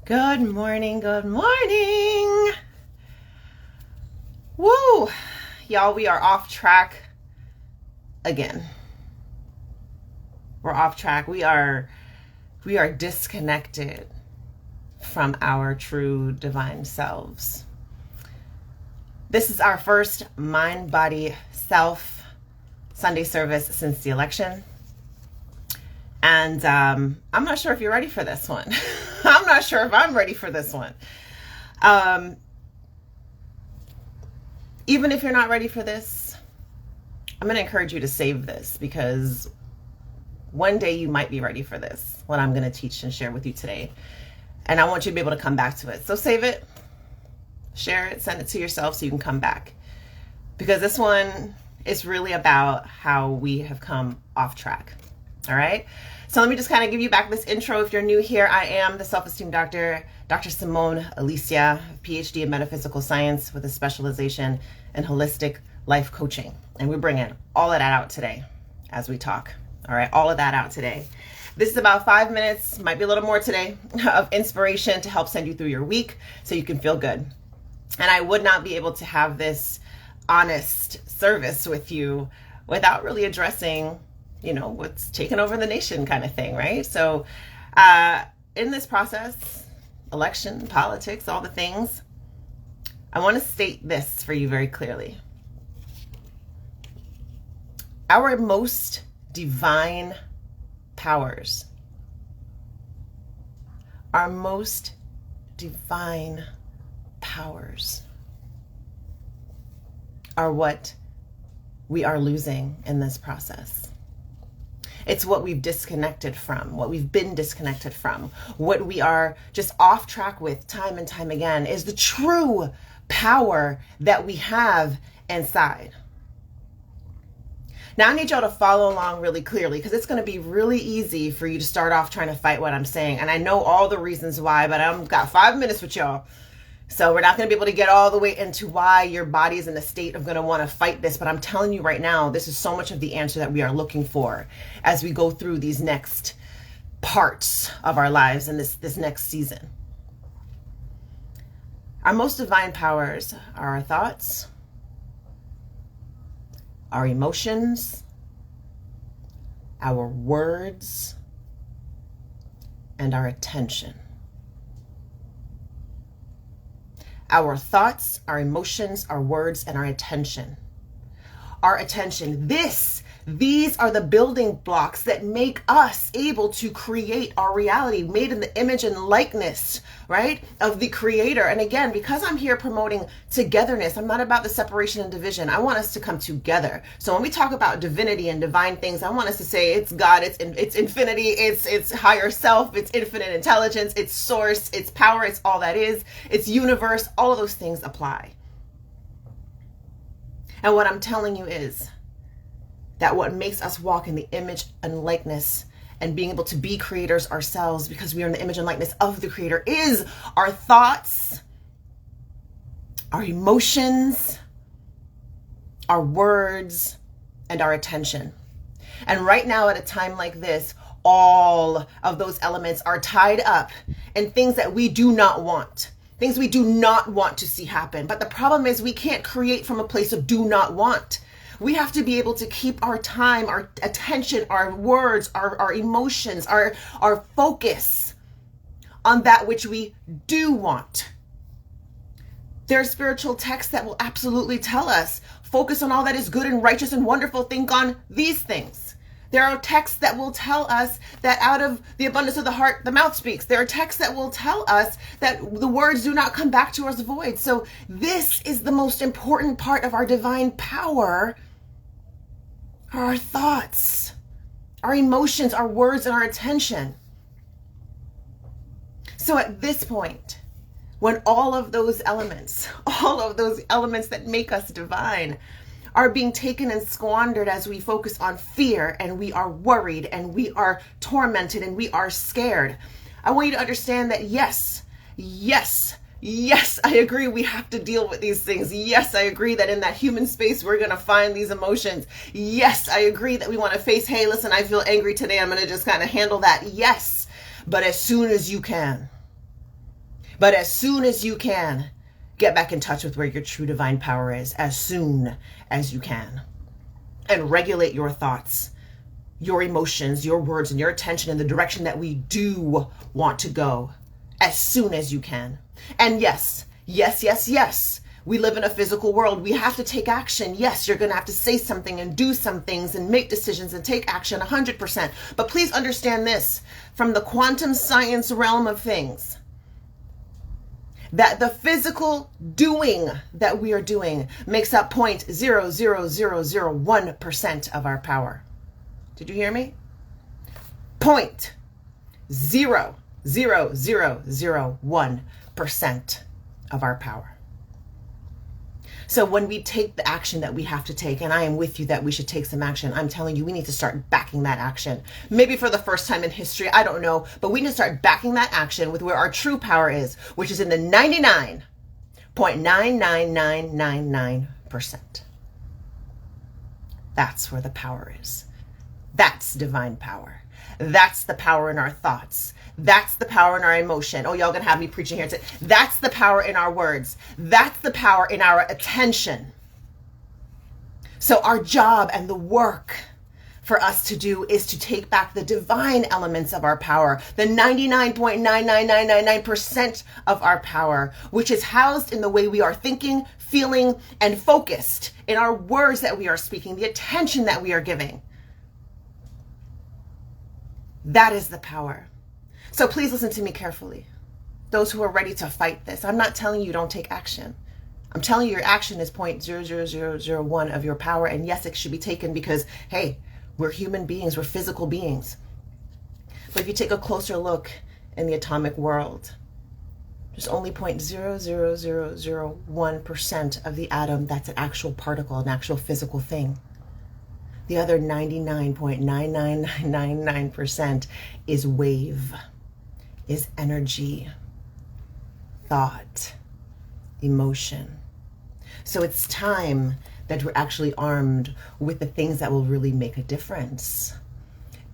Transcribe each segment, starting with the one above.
Good morning, good morning. Woo! Y'all, we are off track again. We're off track. We are disconnected from our true divine selves. This is our first Mind, Body, Self Sunday service since the election. And I'm not sure if you're ready for this one. I'm not sure if I'm ready for this one. Even if you're not ready for this, I'm going to encourage you to save this, because one day you might be ready for this, what I'm going to teach and share with you today. And I want you to be able to come back to it. So save it, share it, send it to yourself so you can come back. Because this one is really about how we have come off track. All right. So let me just kind of give you back this intro. If you're new here, I am the self-esteem doctor, Dr. Simone Alicia, PhD in metaphysical science with a specialization in holistic life coaching. And we're bringing all of that out today as we talk. All right. All of that out today. This is about 5 minutes, might be a little more today, of inspiration to help send you through your week so you can feel good. And I would not be able to have this honest service with you without really addressing what's taken over the nation kind of thing, right? So in this process, election, politics, all the things, I want to state this for you very clearly. Our most divine powers, our most divine powers are what we are losing in this process. It's what we've disconnected from, what we've been disconnected from, what we are just off track with time and time again is the true power that we have inside. Now, I need y'all to follow along really clearly, because it's going to be really easy for you to start off trying to fight what I'm saying. And I know all the reasons why, but I've got 5 minutes with y'all. So we're not going to be able to get all the way into why your body is in a state of going to want to fight this. But I'm telling you right now, this is so much of the answer that we are looking for as we go through these next parts of our lives in this next season. Our most divine powers are our thoughts, our emotions, our words, and our attention. Our thoughts, our emotions, our words, and our attention. Our attention. These are the building blocks that make us able to create our reality, made in the image and likeness, right, of the Creator. And again, because I'm here promoting togetherness, I'm not about the separation and division. I want us to come together. So when we talk about divinity and divine things, I want us to say it's God, it's infinity, it's higher self, it's infinite intelligence, it's source, it's power, it's all that is, it's universe. All of those things apply. And what I'm telling you is that what makes us walk in the image and likeness and being able to be creators ourselves, because we are in the image and likeness of the Creator, is our thoughts, our emotions, our words, and our attention. And right now, at a time like this, all of those elements are tied up in things that we do not want. Things we do not want to see happen. But the problem is we can't create from a place of do not want. We have to be able to keep our time, our attention, our words, our emotions, our focus on that which we do want. There are spiritual texts that will absolutely tell us, focus on all that is good and righteous and wonderful, think on these things. There are texts that will tell us that out of the abundance of the heart, the mouth speaks. There are texts that will tell us that the words do not come back to us void. So this is the most important part of our divine power, are our thoughts, our emotions, our words, and our attention. So at this point, when all of those elements that make us divine are being taken and squandered as we focus on fear, and we are worried, and we are tormented, and we are scared, I want you to understand that yes, I agree we have to deal with these things. Yes, I agree that in that human space we're going to find these emotions. Yes, I agree that we want to face, hey, listen, I feel angry today, I'm going to just kind of handle that. Yes, but as soon as you can. But as soon as you can, get back in touch with where your true divine power is, as soon as you can. And regulate your thoughts, your emotions, your words, and your attention in the direction that we do want to go as soon as you can. And yes, we live in a physical world. We have to take action. Yes, you're going to have to say something and do some things and make decisions and take action 100%. But please understand this, from the quantum science realm of things, that the physical doing that we are doing makes up 0.00001% of our power. Did you hear me? 0.00001% of our power. So when we take the action that we have to take, and I am with you that we should take some action, I'm telling you, we need to start backing that action. Maybe for the first time in history, I don't know, but we need to start backing that action with where our true power is, which is in the 99.99999%. That's where the power is. That's divine power. That's the power in our thoughts. That's the power in our emotion. Oh, y'all gonna have me preaching here. That's the power in our words. That's the power in our attention. So our job and the work for us to do is to take back the divine elements of our power, the 99.99999% of our power, which is housed in the way we are thinking, feeling, and focused in our words that we are speaking, the attention that we are giving. That is the power. So please listen to me carefully. Those who are ready to fight this. I'm not telling you don't take action. I'm telling you your action is 0.00001 of your power. And yes, it should be taken because, hey, we're human beings. We're physical beings. But if you take a closer look in the atomic world, there's only 0.00001% of the atom that's an actual particle, an actual physical thing. The other 99.99999% is wave, is energy, thought, emotion. So it's time that we're actually armed with the things that will really make a difference.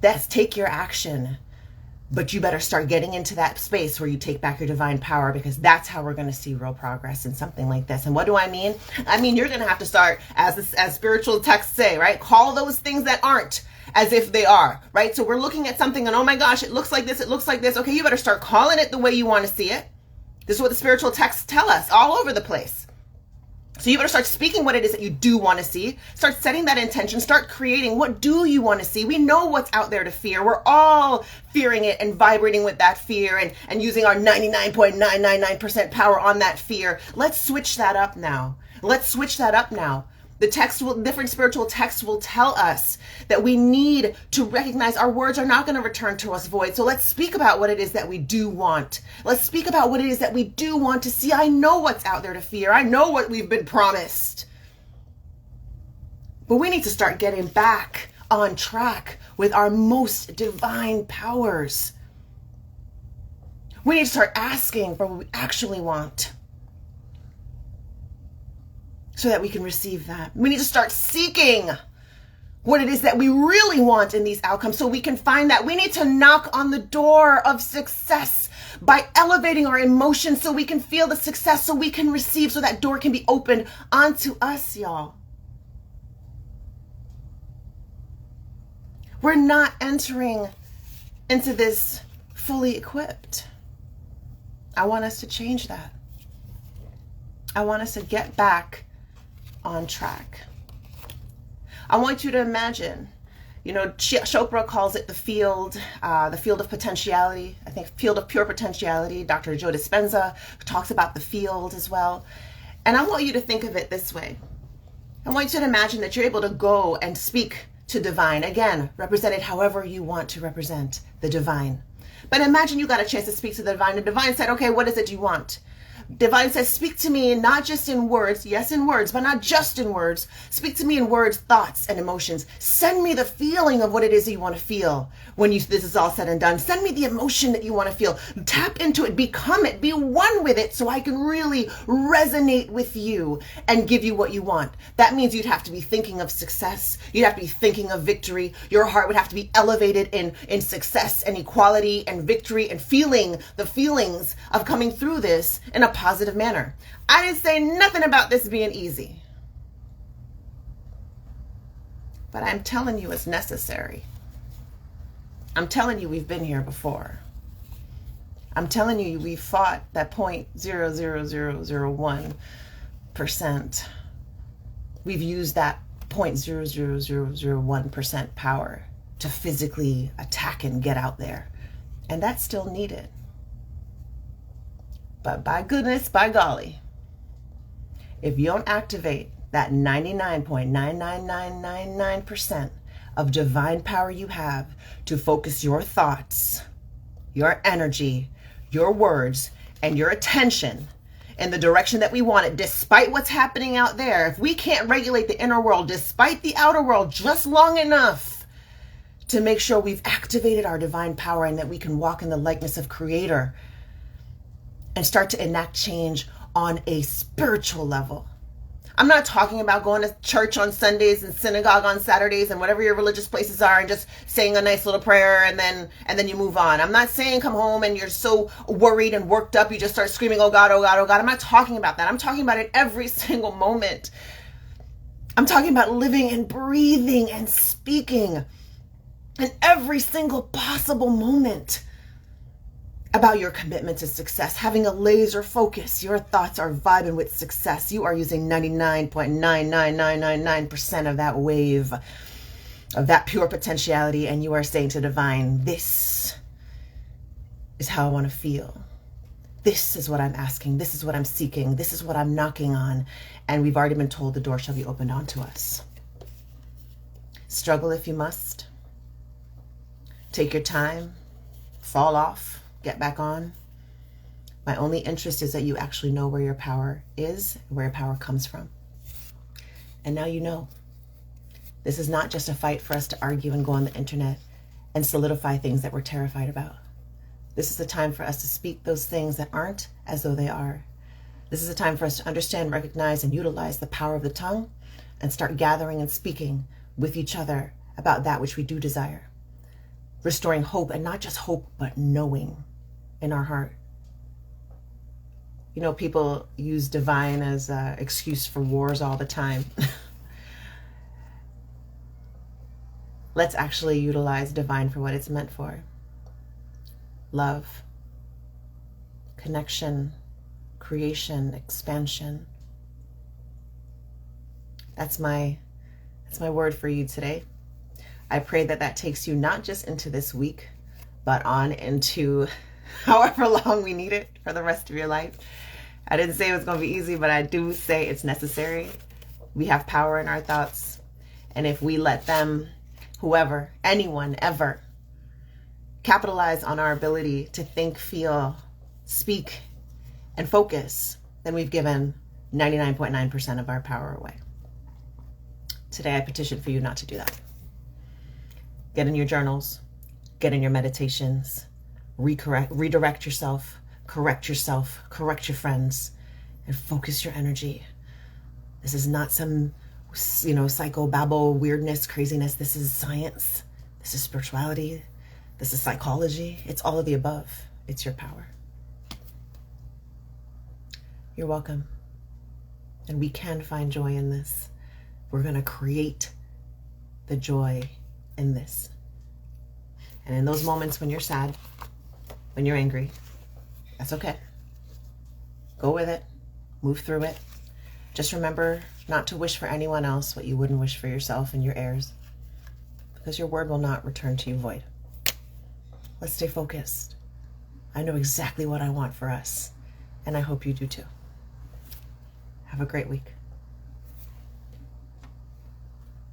That's take your action, but you better start getting into that space where you take back your divine power, because that's how we're going to see real progress in something like this. And what do I mean? I mean, you're going to have to start, as spiritual texts say, right? Call those things that aren't as if they are, right? So we're looking at something and, oh my gosh, it looks like this, it looks like this. Okay, you better start calling it the way you want to see it. This is what the spiritual texts tell us all over the place. So you better start speaking what it is that you do want to see. Start setting that intention. Start creating. What do you want to see? We know what's out there to fear. We're all fearing it and vibrating with that fear and using our 99.999% power on that fear. Let's switch that up now. Let's switch that up now. Different spiritual texts will tell us that we need to recognize our words are not going to return to us void. So let's speak about what it is that we do want. Let's speak about what it is that we do want to see. I know what's out there to fear. I know what we've been promised. But we need to start getting back on track with our most divine powers. We need to start asking for what we actually want, so that we can receive that. We need to start seeking what it is that we really want in these outcomes so we can find that. We need to knock on the door of success by elevating our emotions so we can feel the success, so we can receive, so that door can be opened onto us, y'all. We're not entering into this fully equipped. I want us to change that. I want us to get back on track. I want you to imagine, Chopra calls it the field of potentiality. I think field of pure potentiality. Dr. Joe Dispenza talks about the field as well. And I want you to think of it this way. I want you to imagine that you're able to go and speak to divine. Again, represented however you want to represent the divine. But imagine you got a chance to speak to the divine. The divine said, okay, what is it you want? Divine says, speak to me not just in words, yes, in words, but not just in words. Speak to me in words, thoughts, and emotions. Send me the feeling of what it is that you want to feel when this is all said and done. Send me the emotion that you want to feel. Tap into it, become it, be one with it so I can really resonate with you and give you what you want. That means you'd have to be thinking of success. You'd have to be thinking of victory. Your heart would have to be elevated in success and equality and victory and feeling the feelings of coming through this in a positive manner. I didn't say nothing about this being easy, but I'm telling you it's necessary. I'm telling you we've been here before. I'm telling you we've fought that 0.00001%. We've used that 0.00001% power to physically attack and get out there, and that's still needed. But by goodness, by golly, if you don't activate that 99.99999% of divine power you have to focus your thoughts, your energy, your words, and your attention in the direction that we want it, despite what's happening out there, if we can't regulate the inner world despite the outer world just long enough to make sure we've activated our divine power and that we can walk in the likeness of Creator and start to enact change on a spiritual level. I'm not talking about going to church on Sundays and synagogue on Saturdays and whatever your religious places are and just saying a nice little prayer and then you move on. I'm not saying come home and you're so worried and worked up you just start screaming, oh God, oh God, oh God. I'm not talking about that. I'm talking about it every single moment. I'm talking about living and breathing and speaking in every single possible moment about your commitment to success, having a laser focus. Your thoughts are vibing with success. You are using 99.99999% of that wave, of that pure potentiality, and you are saying to divine, this is how I want to feel. This is what I'm asking. This is what I'm seeking. This is what I'm knocking on. And we've already been told the door shall be opened onto us. Struggle if you must. Take your time. Fall off. Get back on. My only interest is that you actually know where your power is, where your power comes from. And now you know. This is not just a fight for us to argue and go on the internet and solidify things that we're terrified about. This is the time for us to speak those things that aren't as though they are. This is a time for us to understand, recognize, and utilize the power of the tongue and start gathering and speaking with each other about that which we do desire. Restoring hope, and not just hope, but knowing in our heart. You know, people use divine as an excuse for wars all the time. Let's actually utilize divine for what it's meant for. Love, connection, creation, expansion. That's my word for you today. I pray that that takes you not just into this week, but on into however long we need it for the rest of your life. I didn't say it was going to be easy, but I do say it's necessary. We have power in our thoughts. And if we let them, whoever, anyone, ever, capitalize on our ability to think, feel, speak, and focus, then we've given 99.9% of our power away. Today, I petition for you not to do that. Get in your journals, get in your meditations, redirect yourself, correct your friends, and focus your energy. This is not some, psychobabble, weirdness, craziness. This is science. This is spirituality. This is psychology. It's all of the above. It's your power. You're welcome. And we can find joy in this. We're going to create the joy in this. And in those moments when you're sad, when you're angry, that's okay. Go with it. Move through it. Just remember not to wish for anyone else what you wouldn't wish for yourself and your heirs, because your word will not return to you void. Let's stay focused. I know exactly what I want for us, and I hope you do too. Have a great week.